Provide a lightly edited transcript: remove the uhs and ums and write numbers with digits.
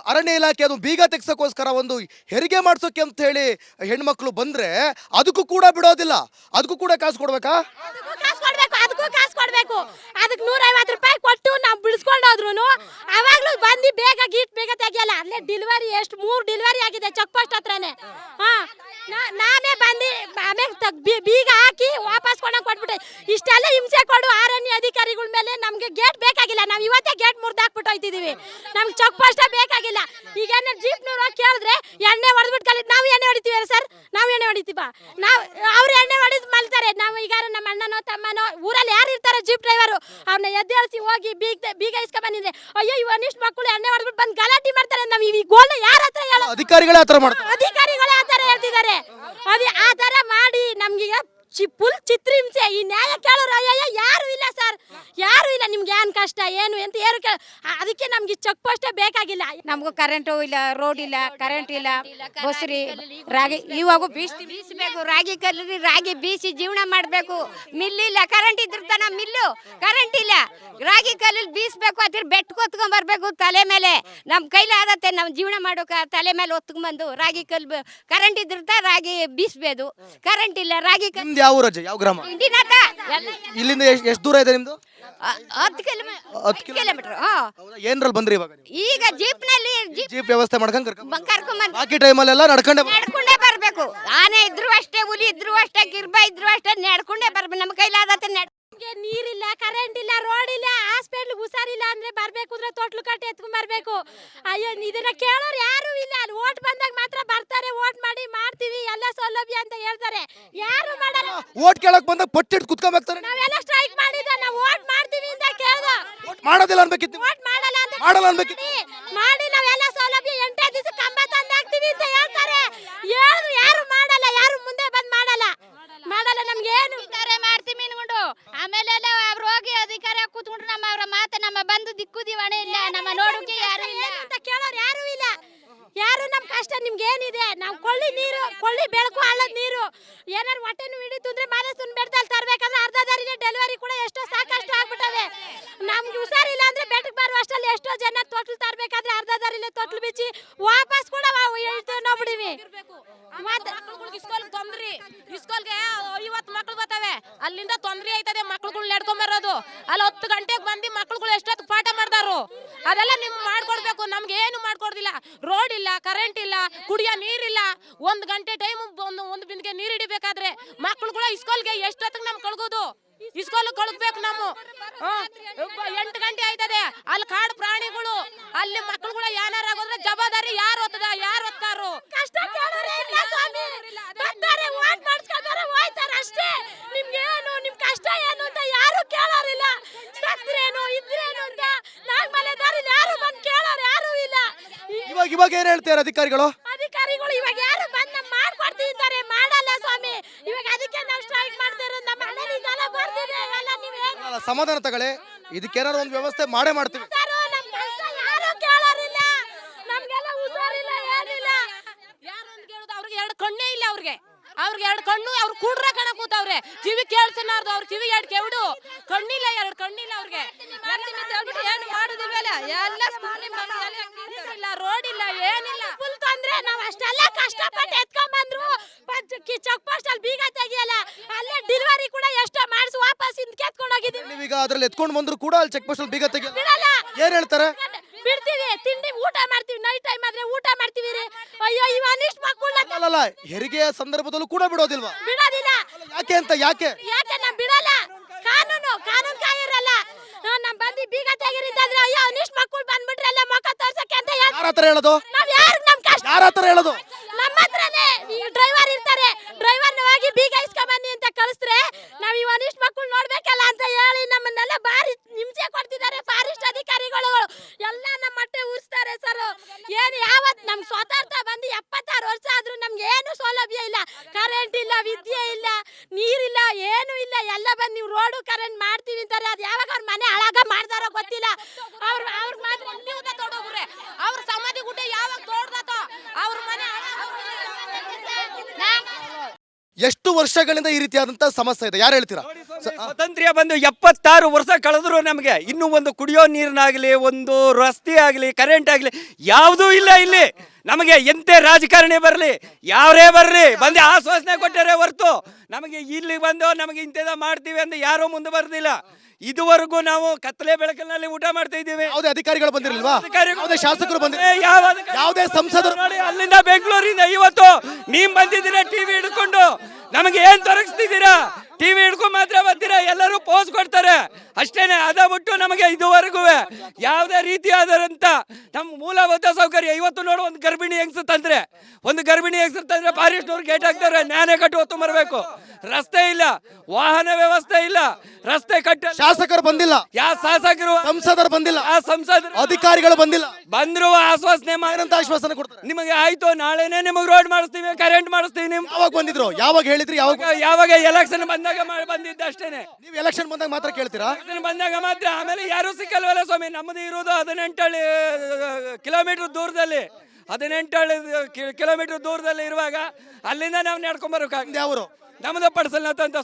ಅರಣ್ಯ ಇಲಾಖೆ ಅದು ಬೀಗ ತೆಗ್ಸೋಕ್ಕೋಸ್ಕರ ಒಂದು ಹೆರಿಗೆ ಮಾಡ್ಸೋಕೆ ಅಂತ ಹೇಳಿ ಹೆಣ್ಮಕ್ಳು ಬಂದ್ರೆ ಅದಕ್ಕೂ ಕೂಡ ಬಿಡೋದಿಲ್ಲ, ಅದಕ್ಕೂ ಕೂಡ ಕಾಸು ಕೊಡ್ಬೇಕಾ? ಅದಕ್ಕೂ ಕಾಸು ಕೊಡ್ಬೇಕು. ಅದಕ್ಕೆ 150 ರೂಪಾಯಿ ಕೊಟ್ಟು ನಾವು ಬಿಡಿಸ್ಕೊಂಡೋದ್ರು ಅವಾಗ್ಲೂ ಬಂದು ಬೇಗ ತೆಗಿಯಲ್ಲ. ಅಲ್ಲೇ ಡೆಲಿವರಿ ಎಷ್ಟು 3 ಡೆಲಿವರಿ ಆಗಿದೆ ಚೆಕ್ ಪೋಸ್ಟ್ ಹತ್ರನೇ. ನಾನೇ ಬಂದು ಆಮೇಲೆ ಬೀಗ ಹಾಕಿ ವಾಪಸ್ ಕೊಟ್ಬಿಟ್ಟೆ. ಇಷ್ಟೆಲ್ಲ ಹಿಂಸೆ ಕೊಡು ಅರಣ್ಯ ಅಧಿಕಾರಿಗಳ ಮೇಲೆ ನಮ್ಗೆ ಗೇಟ್ ಬೇಕಾಗಿಲ್ಲ. ನಾವು ಇವತ್ತೇ ಗೇಟ್ ಮುರಿದಾಕ್ಬಿಟ್ಟು ಹೋಯ್ತಿದೀವಿ. ನಮ್ಗೆ ಚೆಕ್ ಪೋಸ್ಟ್ ಬೇಕಾಗಿಲ್ಲ. ಈಗ ಜೀಪ್ನವ್ರು ಕೇಳಿದ್ರೆ ಎಣ್ಣೆ ಹೊಡೆದ್ಬಿಟ್ಟು ನಾವು ಎಣ್ಣೆ ಹೊಡಿತೀವಿ ಸರ್, ನಾವು ಎಣ್ಣೆ ಹೊಡಿತೀವ, ನಾವು ಅವ್ರು ಎಣ್ಣೆ ಹೊಡಿದ್ ಮಲ್ತಾರೆ. ನಾವು ಈಗ ನಮ್ಮ ಅಣ್ಣನೋ ತಮ್ಮನೋ ಊರಲ್ಲಿ ಯಾರು ಇರ್ತಾರೆ ಜೀಪ್ ಡ್ರೈವರು ಅವ್ರನ್ನ ಎದ್ದೇಳಿಸಿ ಹೋಗಿ ಬೀಗ ಇಸ್ಕೊ ಬಂದಿದ್ರೆ ಅಯ್ಯೋ ಇವನಿಷ್ಟು ಮಕ್ಕಳು ಎಣ್ಣೆ ಹೊಡೆದ್ಬಿಟ್ಟು ಬಂದು ಗಲಾಟೆ ಮಾಡ್ತಾರೆ. ನಾವು ಈ ಗೋಲ್ನ ಯಾರ ಹತ್ರ ಹೇಳೋ? ಅಧಿಕಾರಿಗಳೇ ಆತರ ಮಾಡ್ತಾರೆ. ಅಧಿಕಾರಿಗಳೇ ಆತರ ಹೇಳ್ತಿದ್ದಾರೆ. ಆ ತರ ಮಾಡಿ ನಮ್ಗೀಗ ಫುಲ್ ಚಿತ್ರಹಿಂಸೆ. ಈ ನ್ಯಾಯ ಕೇಳೋರು ಅಯ್ಯಯ್ಯ ಯಾರು ಇಲ್ಲ ಸರ್, ಯಾರು ಇಲ್ಲ. ನಿಮ್ಗೆ ಏನ್ ಕಷ್ಟ ಏನು ಅಂತ ಯಾರು ಅದಕ್ಕೆ ನಮ್ಗೆ ಚೆಕ್ ಪೋಸ್ಟೇ ಬೇಕಾಗಿಲ್ಲ. ನಮಗೂ ಕರೆಂಟು ಇಲ್ಲ, ರೋಡ್ ಇಲ್ಲ, ಕರೆಂಟ್ ಇಲ್ಲ, ಬಸ್ರಿ ರಾಗಿ ಇವಾಗ ಬೀಸಬೇಕು. ರಾಗಿ ಕಲ್ಲಿ ರಾಗಿ ಬೀಸಿ ಜೀವನ ಮಾಡಬೇಕು. ಮಿಲ್ ಇಲ್ಲ, ಕರೆಂಟ್ ಇದ್ರ ತನ ಮಿಲ್ಲು ಕರೆಂಟ್ ಇಲ್ಲ. ರಾಗಿ ಕಲ್ಲಲ್ಲಿ ಬೀಸಬೇಕು, ಅದ್ರ ಬೆಟ್ಟ ಹೊತ್ಕೊಂಡ್ ಬರ್ಬೇಕು ತಲೆ ಮೇಲೆ. ನಮ್ಮ ಕೈಲಿ ಆಗತ್ತೆ ನಾವು ಜೀವನ ಮಾಡೋಕ ತಲೆ ಮೇಲೆ ಹೊತ್ಕೊಂಡ್ಬಂದು ರಾಗಿ ಕಲ್ಲು ಕರೆಂಟ್ ಇದ್ರತ ರಾಗಿ ಬೀಸ್ಬೇಕು. ಕರೆಂಟ್ ಇಲ್ಲ, ರಾಗಿ ಕಲ್ಲು. ಯಾವ ಊರಜ್ಜ, ಯಾವ ಗ್ರಾಮ? ಇಲ್ಲಿಂದ ಎಷ್ಟು ದೂರ ಇದೆ ನಿಮ್ದು? 10 ಕಿಲೋಮೀಟರ್. ಏನ್ರಲ್ಲಿ ಬಂದ್ರಿ ಇವಾಗ? ಈಗ ಜೀಪ್ ನಲ್ಲಿ ಜೀಪ್ ವ್ಯವಸ್ಥೆ ಮಾಡ್ಕೊಂಡ್ ಕರ್ಕೊಂಡ್ ಬಾಕಿ ಟೈಮಲ್ಲೆಲ್ಲ ನಡ್ಕೊಂಡೇ ಬರ್ಬೇಕು. ಆನೆ ಇದ್ರು ಅಷ್ಟೇ, ಹುಲಿ ಇದ್ರು ಅಷ್ಟೇ, ಗಿರ್ಬ ಇದ್ರು ಅಷ್ಟೇ, ನಡ್ಕೊಂಡೇ ಬರ್ಬೇಕು. ನಮ್ಮ ಕೈಲಾದತ್ತೆ ನೀರಿಲ್ಲ, ಕರೆಂಟ್ ಇಲ್ಲ, ರೋಡ್ ಇಲ್ಲ, ಹಾಸ್ಪಿಟ್ಲ್ ಹುಷಾರಿಲ್ಲ ಅಂದ್ರೆ ಬರ್ಬೇಕು ಅಂದ್ರೆ ತೊಟ್ಲು ಕಟ್ಟಿ ಎತ್ಕೊಂಡ್ ಬರ್ಬೇಕು. ಅಯ್ಯೋ ಇದನ್ನ ಕೇಳೋರು ಯಾರು ಇಲ್ಲ. ಅಲ್ಲಿ ಓಟ್ ಬಂದಾಗ ಮಾತ್ರ ಬರ್ತಾರೆ, ಓಟ್ ಮಾಡಿ ಮಾಡ್ತೀವಿ ಎಲ್ಲ ಸೌಲಭ್ಯ ಅಂತ ಹೇಳ್ತಾರೆ. ಯಾರು ಮಾಡಲ್ಲ. ಓಟ್ ಕೇಳಕ್ ಬಂದಾಗ ಪಟ್ಟಿಟ್ಟು ಕುತ್ಕೊಂಡ್ಬರ್ತಾರೆ. ನಾವೆಲ್ಲ ಸ್ಟ್ರೈಕ್ ಮಾಡಿದ, ನಾವು ಓಟ್ ಮಾಡ್ತೀವಿ ಅಂತ ಕೇಳ್ದ. ಮಾಡೋದಿಲ್ಲ ಅನ್ಬೇಕಿತ್ತು, ಓಟ್ ಮಾಡಲ್ಲ ಅಂತ ಮಾಡಲ್ಲ ಅನ್ಬೇಕಿತ್ತು. ಮಾಡಿ ನಾವೆಲ್ಲ ಸೌಲಭ್ಯ 8 ದಿವಸ ಕಂಬ ತಂದು ಹಾಕ್ತೀವಿ ಅಂತ ಹೇಳ್ತಾರೆ. ಹೇಳಿದ್ರು ಯಾರು ಮಾಡಲ್ಲ, ಯಾರು ಮುಂದೆ ಬಂದ್ ಮಾಡಲ್ಲ. ನಮ್ಗೆ ಏನು ಮಾಡ್ತೀವಿ ಅನ್ಕೊಂಡು ಆಮೇಲೆ ಅವ್ರು ಹೋಗಿ ಅಧಿಕಾರ ಕೂತ್ಕೊಂಡ್ರು ನಮ್ಮ ಅವ್ರ ಮಾತ ನಮ್ಮ ಬಂದು ದಿಕ್ಕು ದಿವಾಣೆ ಇಲ್ಲ, ನಮ್ಮ ನೋಡೋಕೆ ಯಾರು ಇಲ್ಲ ಅಂತ ಕೇಳೋರು ಯಾರು ಇಲ್ಲ. ಯಾರು ನಮ್ ಕಷ್ಟ ನಿಮ್ಗೆ ಏನಿದೆ? ನಾವು ಕೊಳ್ಳಿ ನೀರು, ಕೊಳ್ಳಿ ಬೆಳಕು, ಹಳ್ಳದ ನೀರು ಏನಾರು ಹೊಟ್ಟೆನು ಹಿಡಿತು ಅಂದ್ರೆ ಮಾದೇಶ್ವರನ ಬೆಟ್ಟದಲ್ಲಿ ತರಬೇಕಾದ್ರೆ ಅರ್ಧ ದಾರಿನೇ ಡೆಲಿವರಿ ಕೂಡ ಎಷ್ಟೋ ಸಾಕಷ್ಟು ಆಗ್ಬಿಟ್ಟವೆ. ನಮ್ಗೆ ಹುಷಾರಿಲ್ಲ ಅಂದ್ರೆ ಬೆಟ್ಟಕ್ಕೆ ಬರುವ ಅಷ್ಟರಲ್ಲಿ ಎಷ್ಟೋ ಜನ ತೊಟ್ಲು ತರಬೇಕಾದ್ರೆ ಅರ್ಧ ದಾರಿಲೇ ತೊಟ್ಲು ಬಿಚ್ಚಿ ವಾಪಸ್ ಕೂಡ ನೋಡ್ಬಿಡಿವಿ. ಇಸ್ಕೊಲ್ಗೆ 50 ಮಕ್ಳು ಬರ್ತವೆ, ಅಲ್ಲಿಂದ ತೊಂದ್ರೆ ಆಯ್ತದೆ. ಮಕ್ಳುಗಳು ನಡ್ಕೊಂಡ್ ಬರೋದು ಅಲ್ಲಿ 10 ಗಂಟೆಗೆ ಬಂದು ಮಕ್ಳುಗಳು ಎಷ್ಟೊತ್ತು ಪಾಠ ಮಾಡ್ದಾರು ಅದೆಲ್ಲ ನಿಮ್ ಮಾಡ್ಕೊಡ್ಬೇಕು. ನಮ್ಗೆ ಏನು ಮಾಡ್ಕೊಡ್ದಿಲ್ಲ. ರೋಡ್ ಇಲ್ಲ, ಕರೆಂಟ್ ಇಲ್ಲ, ಕುಡಿಯೋ ನೀರಿಲ್ಲ. 1 ಗಂಟೆ ಟೈಮ್ ಒಂದು ಬಿಂದಿಗೆ ನೀರು ಹಿಡಿಬೇಕಾದ್ರೆ ಮಕ್ಳುಗಳ ಇಸ್ಕೊಲ್ಗೆ ಎಷ್ಟೊತ್ತಿಗೆ ನಮ್ ಕಳ್ಗೋದು? ಇಸ್ಕೊಲ್ ಕಳ್ಬೇಕು. ನಾವು 8 ಗಂಟೆ ಆಯ್ತದೆ. ಅಲ್ಲಿ ಕಾಡು ಪ್ರಾಣಿಗಳು, ಅಲ್ಲಿ ಮಕ್ಳುಗಳ ಏನಾರಾಗೋದ್ರೆ ಜವಾಬ್ದಾರಿ ಯಾರು ಹೊತ್ತಾರು? ಕಷ್ಟ ಕೇಳೋರೇ ಇಲ್ಲ ಸ್ವಾಮಿ. ಬರ್ತಾರೆ, ಓಟ್ ಮಾಡಿಸ್ಕೊಂತಾರೆ, ಹೋಯ್ತಾರೆ ಅಷ್ಟೇ. ನಿಮ್ಗೆ ಏನು, ನಿಮ್ ಕಷ್ಟ ಏನು ಅಂತ ಯಾರು ಕೇಳೋರಿಲ್ಲ. ಸತ್ರೇನು ಇದ್ರೇನು ಅಂತ ನಾಗಮಲೆ ದಾರಿಲಿ ಯಾರು ಬಂದು ಕೇಳೋರು ಯಾರು ಇಲ್ಲ. ಇವಾಗ ಏನ್ ಹೇಳ್ತಾರೆ ಅಧಿಕಾರಿಗಳು? ಅಧಿಕಾರಿಗಳು ಇವಾಗ ಯಾರು ಬಂದು ಮಾಡ್ಕೊಡ್ತೀವಿ ಅಂತಾರೆ, ಮಾಡಲ್ಲ ಸ್ವಾಮಿ. ಇವಾಗ ಅದಕ್ಕೆ ನಾವು ಸ್ಟ್ರೈಕ್ ಮಾಡ್ತಿರೋದು. ನಮ್ಮ ಅಣ್ಣನಿಗೆಲ್ಲ ಬರ್ತಿದೆ ಎಲ್ಲ. ನೀವೇನು ಸಮಾಧಾನ ತಗೊಳ್ಳಿ, ಇದಕ್ಕೇನಾದ್ರು ಒಂದು ವ್ಯವಸ್ಥೆ ಮಾಡೇ ಮಾಡ್ತೀವಿ. ಯಾರು ಕೇಳೋರಿಲ್ಲ. ನಮ್ಗೆಲ್ಲ ಹುಷಾರಿಲ್ಲ, ಏನಿಲ್ಲ. ಯಾರು ಅಂತ ಕೇಳುದು? ಅವ್ರಿಗೆ 2 ಕಣ್ಣೇ ಇಲ್ಲ. ಅವ್ರಿಗೆ 2 ಕಣ್ಣು, ಅವ್ರು ಕೂಡ್ರ ಕಣ ಕೂತವ್ರೆ. ಕಿವಿ ಕೇಳ್ಸನಾರ್ದು, ಅವ್ರ ಕಿವಿ 2 ಕೆವಡು, ಕಣ್ಣಿಲ್ಲ, 2 ಕಣ್ಣಿಲ್ಲ ಅವ್ರಿಗೆ. ಏನು ಮಾಡುದಿಲ್ಲ, ಎಲ್ಲ ಇಲ್ಲ, ರೋಡ್ ಇಲ್ಲ, ಏನಿಲ್ಲ. ಫುಲ್ ತೊಂದ್ರೆ. ನಾವು ಅಷ್ಟೆಲ್ಲ ಕಷ್ಟಪಟ್ಟು ಎತ್ಕೊಂಡ್ ಬಂದ್ರು ಚೆಕ್ ಪೋಸ್ಟ್ ಅಲ್ಲಿ ಬೀಗ ತೆಗಿಯಲ್ಲ. ಅಲ್ಲೇ ಡೆಲಿವರಿ ಕೂಡ ಎಷ್ಟೋ ಮಾಡಿಸಿ ವಾಪಸ್ ಕೆತ್ಕೊಂಡು ಹೋಗಿದೀವಿ. ನೀವೀಗ ಅದ್ರಲ್ಲಿ ಎತ್ಕೊಂಡು ಬಂದ್ರು ಕೂಡ ಅಲ್ಲಿ ಚೆಕ್ ಪೋಸ್ಟ್ ಅಲ್ಲಿ ಬೀಗ ತೆಗಿ ಬಿಡಲ್ಲ. ಏನ್ ಹೇಳ್ತಾರೆ? ಬಿಡ್ತೀವಿ, ತಿಂಡಿ ಊಟ ಮಾಡ್ತೀವಿ, ನೈಟ್ ಟೈಮ್ ಆದ್ರೆ ಊಟ ಮಾಡ್ತೀವಿ ರೀ. ಅಯ್ಯೋ ಇವನಿಷ್ಟು ಮಕ್ಕಳು ಅಲ್ಲ, ಹೆರಿಗೆಯ ಸಂದರ್ಭದಲ್ಲೂ ಕೂಡ ಬಿಡೋದಿಲ್ವಾ? ಬಿಡೋದಿಲ್ಲ. ಯಾಕೆ ನಾವ್ ಬಿಡಲ್ಲ. ಕಾನೂನು ಕಾಯಿರಲ್ಲ. ನಮ್ ಬಂದಿ ಬೀಗ ತೆಗಿರಿದ್ರೆ ಅಯ್ಯೋ ಅವನಿಷ್ಟು ಮಕ್ಕಳು ಬಂದ್ಬಿಟ್ರಲ್ಲ ಮುಖ ತೋರ್ಸಕ್ಕೆ ಅಂತ ಯಾರ ಹತ್ರ ಹೇಳೋದು? ನಾವ್ ಯಾರು ನಮ್ ಕಷ್ಟ ಯಾರ ಹತ್ರ ಹೇಳೋದು? ನಮ್ಮ ಹತ್ರನೇ. ಡ್ರೈವರ್ ಇರ್ತಾರೆ, ಡ್ರೈವರ್ನ ಹೋಗಿ ಬೀಗ ಇಸ್ಕೊಂಡ್ ಬನ್ನಿ ಅಂತ ಕಳಿಸ್ರೆ ನಾವ್ ಇವನಿಷ್ಟು ಮಕ್ಕಳು ನೋಡ್ಬೇಕಲ್ಲ ಅಂತ ಹೇಳಿ ನಮ್ಮನ್ನೆಲ್ಲ ಬಾರಿ ಹಿಂಸೆ ಕೊಡ್ತಿದ್ದಾರೆ ಫಾರೆಸ್ಟ್ ಅಧಿಕಾರಿಗಳು. ಎಲ್ಲ ನಮ್ಮ ಹೊಟ್ಟೆ ಉರಿಸ್ತಾರೆ ಸರ್. ಏನು ಯಾವತ್ ನಮ್ಗೆ ಸ್ವತಂತ್ರ ಬಂದು 76 ವರ್ಷ ಆದ್ರೂ ನಮ್ಗೆ ಏನು ಸೌಲಭ್ಯ ಇಲ್ಲ. ಕರೆಂಟ್ ಇಲ್ಲ, ವಿದ್ಯೆ ಇಲ್ಲ, ನೀರಿಲ್ಲ, ಏನು ಇಲ್ಲ. ಎಲ್ಲ ಬಂದು ನೀವು ರೋಡು ಕರೆಂಟ್ ಮಾಡ್ತೀವಿ ಅಂತಾರೆ. ಅದು ಯಾವಾಗ ಅವ್ರ ಮನೆ ಹಾಳಾಗ ಮಾಡ್ದಾರೋ ಗೊತ್ತಿಲ್ಲ. ಅವ್ರ ಮಾತ್ರ ತೋಡೋಗ್ರೆ ಅವ್ರ ಸಮಾಧಿ ಗುಡ್ಡೆ ಯಾವಾಗ ತೋಡ್ದತ ಅವ್ರ ಮನೆ ಎಷ್ಟು ವರ್ಷಗಳಿಂದ ಈ ರೀತಿಯಾದಂತ ಸಮಸ್ಯೆ ಇದೆ, ಯಾರು ಹೇಳ್ತೀರಾ? ಸ್ವಾತಂತ್ರ್ಯ ಬಂದು 76 ವರ್ಷ ಕಳೆದ್ರು ನಮಗೆ ಇನ್ನೂ ಒಂದು ಕುಡಿಯೋ ನೀರಿನಾಗಲಿ, ಒಂದು ರಸ್ತೆ ಆಗಲಿ, ಕರೆಂಟ್ ಆಗಲಿ ಯಾವುದೂ ಇಲ್ಲ ಇಲ್ಲಿ. ನಮಗೆ ಎಂತೆ ರಾಜಕಾರಣಿ ಬರಲಿ, ಯಾರೇ ಬರಲಿ ಬಂದು ಆಶ್ವಾಸನೆ ಕೊಟ್ಟರೆ ಹೊರತು ನಮಗೆ ಇಲ್ಲಿ ಬಂದು ನಮಗೆ ಇಂಥದ ಮಾಡ್ತೀವಿ ಅಂತ ಯಾರೂ ಮುಂದೆ ಬರ್ದಿಲ್ಲ. ಇದುವರೆಗೂ ನಾವು ಕತ್ತಲೆ ಬೆಳಕಿನಲ್ಲಿ ಊಟ ಮಾಡ್ತಾ ಇದ್ದೀವಿ. ಯಾವುದೇ ಅಧಿಕಾರಿಗಳು ಬಂದಿರಲಿಲ್ವಾ? ಅಧಿಕಾರಿಗಳು- ಯಾವುದೇ ಶಾಸಕರು ಬಂದಿಲ್ಲ? ಯಾವ ಅಧಿಕಾರಿ- ಯಾವುದೇ ಸಂಸದರು? ನೋಡಿ, ಅಲ್ಲಿಂದ ಬೆಂಗಳೂರಿಂದ ಇವತ್ತು ನೀವು ಬಂದಿದ್ದೀರಾ ಟಿವಿ ಹಿಡ್ಕೊಂಡು, ನಮಗೆ ಏನ್ ತೊರಗಿಸ್ತಿದ್ದೀರಾ? ಟಿವಿ ಹಿಡ್ಕೊಂಡು ಮಾತ್ರ ಬರ್ತೀರಾ, ಎಲ್ಲರೂ ಪೋಸ್ ಕೊಡ್ತಾರೆ ಅಷ್ಟೇನೆ. ಅದ ಬಿಟ್ಟು ನಮಗೆ ಇದುವರೆಗೂ ಯಾವುದೇ ರೀತಿಯಾದಂತ ನಮ್ಮ ಮೂಲಭೂತ ಸೌಕರ್ಯ ಇವತ್ತು ನೋಡು, ಒಂದು ಗರ್ಭಿಣಿ ಹೆಂಗಸು ತಂದ್ರೆ ಫಾರೆಸ್ಟ್ ಅವ್ರು ಗೇಟ್ ಹಾಕ್ತಾರೆ, ನ್ಯಾನೆ ಕಟ್ಟು ಹೊತ್ತು ಬರಬೇಕು. ರಸ್ತೆ ಇಲ್ಲ, ವಾಹನ ವ್ಯವಸ್ಥೆ ಇಲ್ಲ, ರಸ್ತೆ ಕಟ್ಟ. ಶಾಸಕರು ಬಂದಿಲ್ಲ, ಯಾವ ಶಾಸಕರು, ಸಂಸದರು ಬಂದಿಲ್ಲ, ಯಾವ ಸಂಸದರು, ಅಧಿಕಾರಿಗಳು ಬಂದಿಲ್ಲ. ಬಂದ್ರು ಆಶ್ವಾಸನೆ ಏನಂತ ಆಶ್ವಾಸನೆ ಕೊಡ್ತಾರೆ? ನಿಮಗೆ ಆಯ್ತು, ನಾಳೆನೆ ನಿಮಗೆ ರೋಡ್ ಮಾಡಿಸ್ತೀವಿ, ಕರೆಂಟ್ ಮಾಡಿಸ್ತೀವಿ. ನಿಮ್ ಯಾವಾಗ ಬಂದಿದ್ರು? ಯಾವಾಗ ಹೇಳಿದ್ರಿ? ಯಾವಾಗ ಎಲೆಕ್ಷನ್ ಬಂದಾಗ ಬಂದಿದ್ದ ಅಷ್ಟೇನೆ. ನೀವು ಎಲೆಕ್ಷನ್ ಬಂದಾಗ ಮಾತ್ರ ಕೇಳ್ತೀರಾ? ಎಲೆಕ್ಷನ್ ಬಂದಾಗ ಮಾತ್ರ, ಆಮೇಲೆ ಯಾರು ಸಿಕ್ಕಲ್ವಲ್ಲ ಸ್ವಾಮಿ. ನಮ್ಮದು ಇರೋದು 18 ಕಿಲೋಮೀಟರ್ ದೂರದಲ್ಲಿ, 18 ಕಿಲೋಮೀಟರ್ ದೂರದಲ್ಲಿ ಇರುವಾಗ ಅಲ್ಲಿಂದ ನಾವು ನಡ್ಕೊಂಡ್ ಬರ್ಬೇಕಾಗ. ಯಾವರು? ನಮ್ಮದು ಪಡಿಸಲ್ಲ ಅಂತ